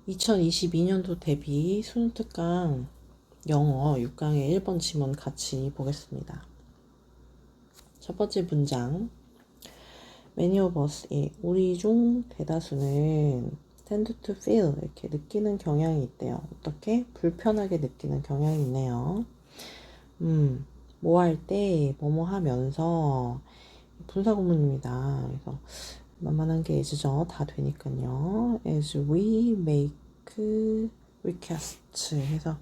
2022년도 대비 수능특강 영어 6강의 1번 지문 같이 보겠습니다. 첫 번째 문장. Many of us, 우리 중 대다수는 tend to feel, 이렇게 느끼는 경향이 있대요. 어떻게? 불편하게 느끼는 경향이 있네요. 뭐 할 때, 뭐뭐 하면서, 분사구문입니다. 그래서 만만한 게 is죠. 다 되니까요. As we make request 해서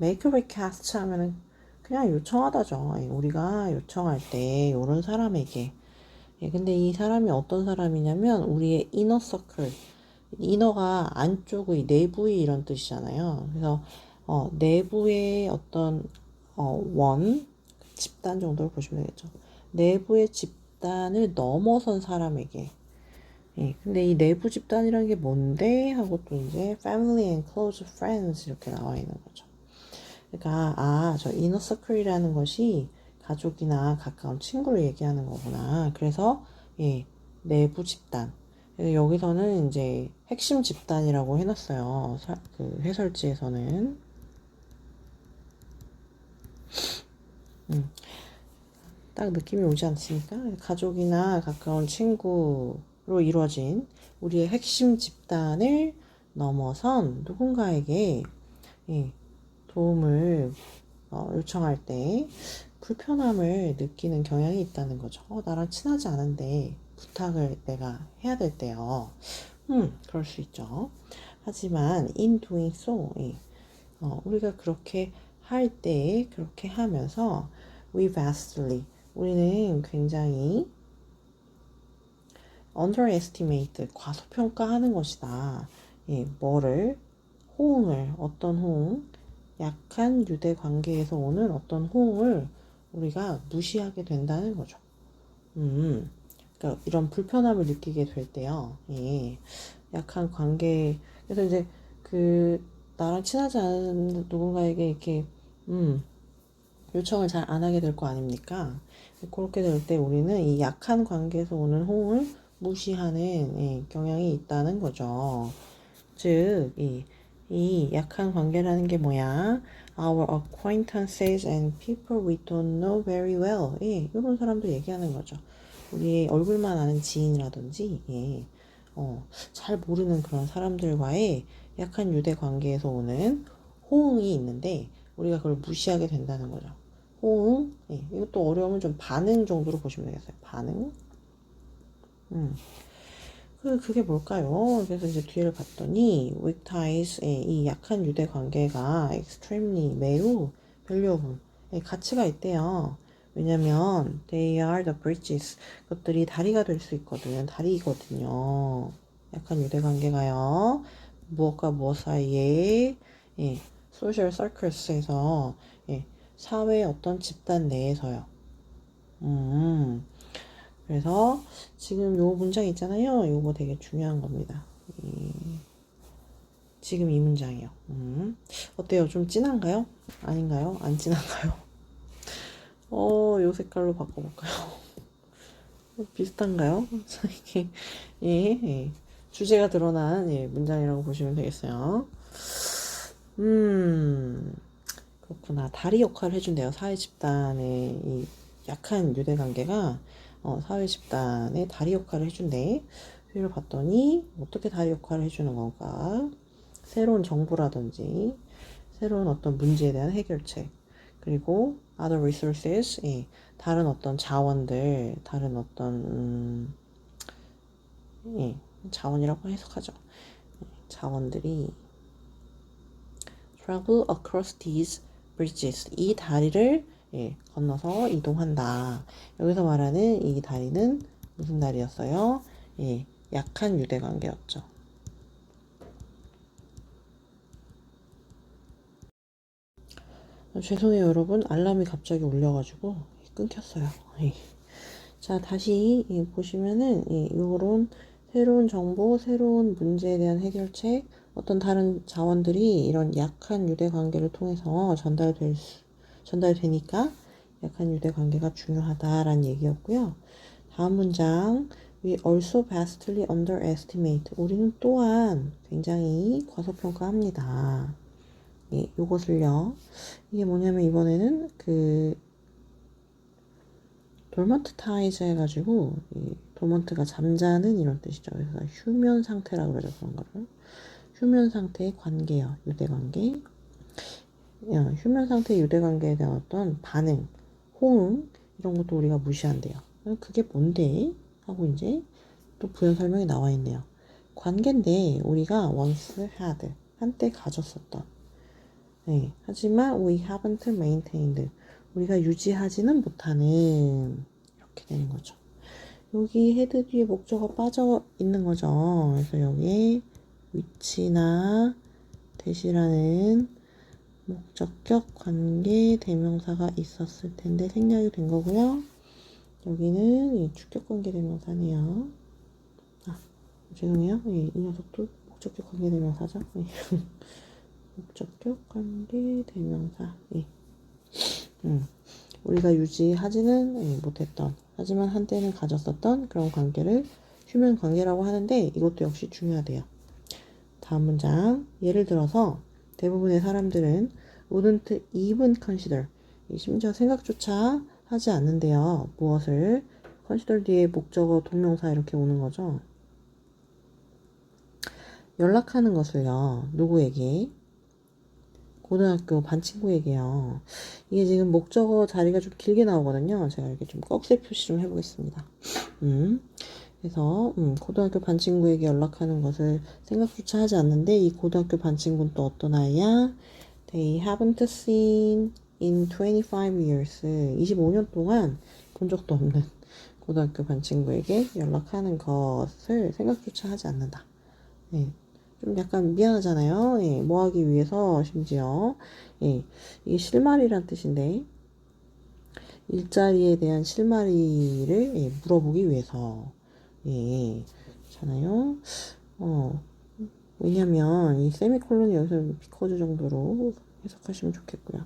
make request 하면은 그냥 요청하다죠. 우리가 요청할 때 이런 사람에게. 근데 이 사람이 어떤 사람이냐면 우리의 inner circle. inner가 안쪽의, 내부의 이런 뜻이잖아요. 그래서 내부의 어떤 집단 정도로 보시면 되겠죠. 내부의 집단을 넘어선 사람에게. 근데 이 내부 집단이라는 게 뭔데? 하고 또 이제 family and close friends 이렇게 나와 있는 거죠. 그러니까 저 inner circle이라는 것이 가족이나 가까운 친구를 얘기하는 거구나. 그래서 내부 집단. 그래서 여기서는 이제 핵심 집단이라고 해놨어요. 그 해설지에서는. 딱 느낌이 오지 않습니까? 가족이나 가까운 친구로 이루어진 우리의 핵심 집단을 넘어선 누군가에게 도움을 요청할 때 불편함을 느끼는 경향이 있다는 거죠. 나랑 친하지 않은데 부탁을 내가 해야 될 때요. 그럴 수 있죠. 하지만 in doing so, 우리가 그렇게 할 때, 그렇게 하면서 we vastly, 우리는 굉장히 underestimate, 과소평가하는 것이다. 뭐를? 호응을, 어떤 호응? 약한 유대 관계에서 오는 어떤 호응을 우리가 무시하게 된다는 거죠. 그러니까 이런 불편함을 느끼게 될 때요. 약한 관계, 그래서 이제 나랑 친하지 않은 누군가에게 이렇게, 요청을 잘 안 하게 될 거 아닙니까? 그렇게 될 때 우리는 이 약한 관계에서 오는 호응을 무시하는 경향이 있다는 거죠. 즉, 이 약한 관계라는 게 뭐야? Our acquaintances and people we don't know very well. 이런 사람도 얘기하는 거죠. 우리 얼굴만 아는 지인이라든지, 잘 모르는 그런 사람들과의 약한 유대 관계에서 오는 호응이 있는데, 우리가 그걸 무시하게 된다는 거죠. 호응, 이것도 어려우면 좀 반응 정도로 보시면 되겠어요. 반응. 그게 뭘까요? 그래서 이제 뒤를 봤더니 weak ties, 이 약한 유대 관계가 extremely, 매우 valuable, 가치가 있대요. 왜냐면 they are the bridges, 그것들이 다리가 될 수 있거든요. 다리거든요. 약한 유대 관계가요. 무엇과 무엇 사이에 social circles에서 사회의 어떤 집단 내에서요. 그래서 지금 요 문장 있잖아요. 요거 되게 중요한 겁니다. 지금 이 문장이요. 어때요? 좀 진한가요? 아닌가요? 안 진한가요? 요 색깔로 바꿔볼까요? 비슷한가요? 이게 주제가 드러난 문장이라고 보시면 되겠어요. 그렇구나. 다리 역할을 해준대요. 사회 집단의 이 약한 유대 관계가 사회 집단의 다리 역할을 해준대. 뒤를 봤더니 어떻게 다리 역할을 해주는 건가? 새로운 정보라든지 새로운 어떤 문제에 대한 해결책, 그리고 other resources, 다른 어떤 자원들, 다른 어떤 자원이라고 해석하죠. 자원들이 travel across these bridges, 이 다리를 건너서 이동한다. 여기서 말하는 이 다리는 무슨 다리였어요? 약한 유대 관계였죠. 죄송해요 여러분, 알람이 갑자기 울려가지고 끊겼어요. 자, 다시 보시면은 이런 새로운 정보, 새로운 문제에 대한 해결책, 어떤 다른 자원들이 이런 약한 유대 관계를 통해서 전달되니까 약한 유대 관계가 중요하다라는 얘기였고요. 다음 문장, We also vastly underestimate. 우리는 또한 굉장히 과소평가합니다. 예, 요것을요. 이게 뭐냐면 이번에는 그 돌먼트 타이즈 해가지고 이 돌먼트가 잠자는 이런 뜻이죠. 그래서 휴면 상태라고 그러죠. 그런 거를. 휴면 상태의 관계요. 유대관계. 휴면 상태의 유대관계에 대한 어떤 반응, 호응 이런 것도 우리가 무시한대요. 그게 뭔데? 하고 이제 또 부연 설명이 나와 있네요. 관계인데 우리가 once had 한때 가졌었던. 네, 하지만 we haven't maintained 우리가 유지하지는 못하는 이렇게 되는 거죠. 여기 헤드 뒤에 목적어 빠져 있는 거죠. 그래서 여기에 위치나 대시라는 목적격 관계 대명사가 있었을 텐데 생략이 된 거고요. 여기는 이 주격 관계 대명사네요. 아, 죄송해요. 이 녀석도 목적격 관계 대명사죠. 목적격 관계 대명사. 우리가 유지하지는 못했던 하지만 한때는 가졌었던 그런 관계를 휴면 관계라고 하는데 이것도 역시 중요하대요. 다음 문장. 예를 들어서 대부분의 사람들은 wouldn't even consider 심지어 생각조차 하지 않는데요. 무엇을? consider 뒤에 목적어 동명사 이렇게 오는 거죠. 연락하는 것을요. 누구에게? 고등학교 반 친구에게요. 이게 지금 목적어 자리가 좀 길게 나오거든요. 제가 이렇게 좀 꺽쇠 표시 좀 해보겠습니다. 그래서 고등학교 반 친구에게 연락하는 것을 생각조차 하지 않는데 이 고등학교 반 친구는 또 어떤 아이야? They haven't seen in 25 years. 25년 동안 본 적도 없는 고등학교 반 친구에게 연락하는 것을 생각조차 하지 않는다. 네. 좀 약간 미안하잖아요. 예, 뭐 하기 위해서 심지어 예, 이게 실마리란 뜻인데 일자리에 대한 실마리를 예, 물어보기 위해서 예, 잖아요. 왜냐면 이 세미콜론이 여기서 비커즈 정도로 해석하시면 좋겠고요.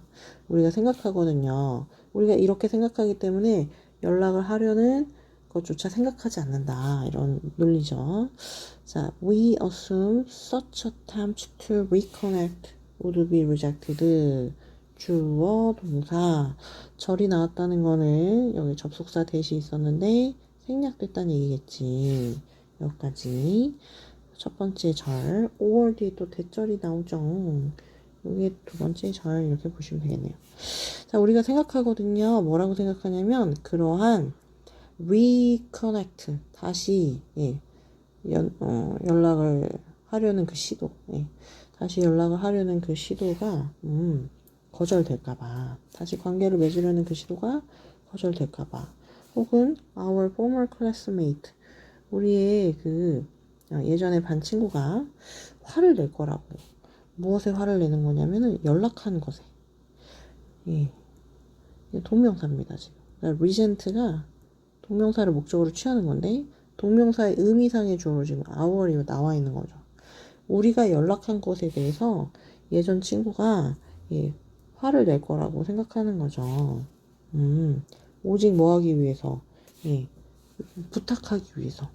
우리가 생각하거든요. 우리가 이렇게 생각하기 때문에 연락을 하려는 것조차 생각하지 않는다. 이런 논리죠. 자, we assume such attempt to reconnect would be rejected. 주어, 동사. 절이 나왔다는 거는 여기 접속사 대시 있었는데 생략됐다는 얘기겠지. 여기까지. 첫 번째 절, 5월 뒤에 또 대절이 나오죠. 이게 두 번째 절 이렇게 보시면 되겠네요. 자, 우리가 생각하거든요. 뭐라고 생각하냐면 그러한 reconnect 다시 예, 연락을 하려는 그 시도 다시 연락을 하려는 그 시도가 거절될까봐 다시 관계를 맺으려는 그 시도가 거절될까봐 혹은 our former classmate 우리의 그 예전에 반 친구가 화를 낼 거라고 무엇에 화를 내는 거냐면은 연락한 것에 예, 동명사입니다 지금 그러니까 resent가 동명사를 목적으로 취하는 건데 동명사의 의미상의 주어로 지금 our이 나와 있는 거죠. 우리가 연락한 것에 대해서 예전 친구가 예, 화를 낼 거라고 생각하는 거죠. 오직 뭐 하기 위해서 예, 부탁하기 위해서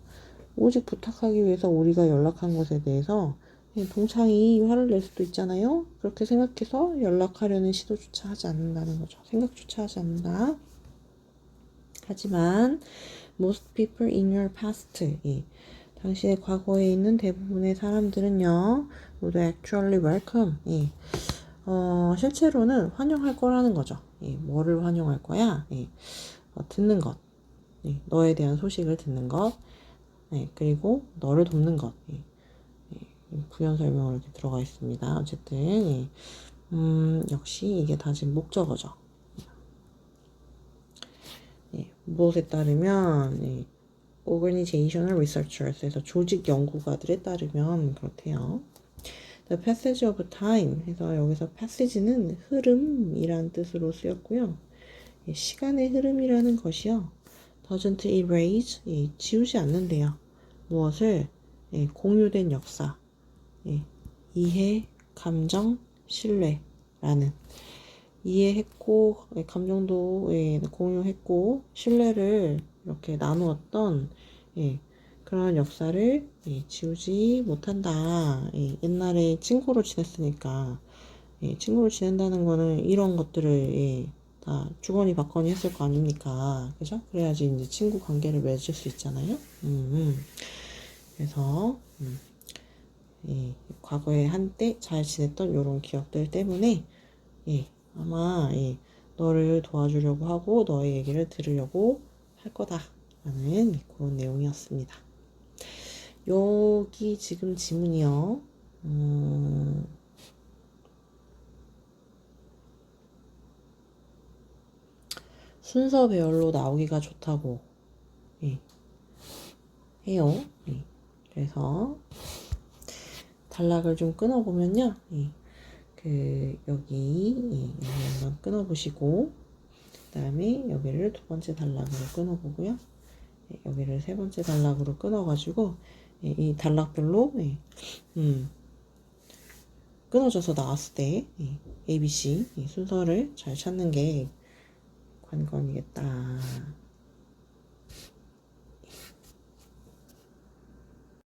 오직 부탁하기 위해서 우리가 연락한 것에 대해서 예, 동창이 화를 낼 수도 있잖아요. 그렇게 생각해서 연락하려는 시도조차 하지 않는다는 거죠. 생각조차 하지 않는다. 하지만 most people in your past 예, 당신의 과거에 있는 대부분의 사람들은요 would actually welcome 예, 실제로는 환영할 거라는 거죠. 예, 뭐를 환영할 거야? 예, 듣는 것 예, 너에 대한 소식을 듣는 것 예, 그리고 너를 돕는 것 예, 부연 설명으로 이렇게 들어가 있습니다. 어쨌든 예, 역시 이게 다 지금 목적어죠. 예, 무엇에 따르면 예, Organizational Researchers에서 조직 연구가들에 따르면 그렇대요. The passage of time 해서 여기서 passage는 흐름이란 뜻으로 쓰였고요. 예, 시간의 흐름이라는 것이요. doesn't erase 예, 지우지 않는데요. 무엇을 예, 공유된 역사 예, 이해, 감정, 신뢰라는 이해했고 감정도 예, 공유했고 신뢰를 이렇게 나누었던 예, 그런 역사를 지우지 못한다. 옛날에 친구로 지냈으니까 친구로 지낸다는 거는 이런 것들을 다 주거니 받거니 했을 거 아닙니까? 그죠? 그래야지 이제 친구 관계를 맺을 수 있잖아요. 그래서 과거에 한때 잘 지냈던 이런 기억들 때문에 아마 너를 도와주려고 하고 너의 얘기를 들으려고 할 거다라는 그런 내용이었습니다. 여기 지금 지문이요. 순서 배열로 나오기가 좋다고 해요. 그래서 단락을 좀 끊어보면요. 여기 한번 끊어보시고 그 다음에 여기를 두 번째 단락으로 끊어보고요. 여기를 세 번째 단락으로 끊어가지고 이 단락별로 끊어져서 나왔을 때 ABC 순서를 잘 찾는 게 관건이겠다.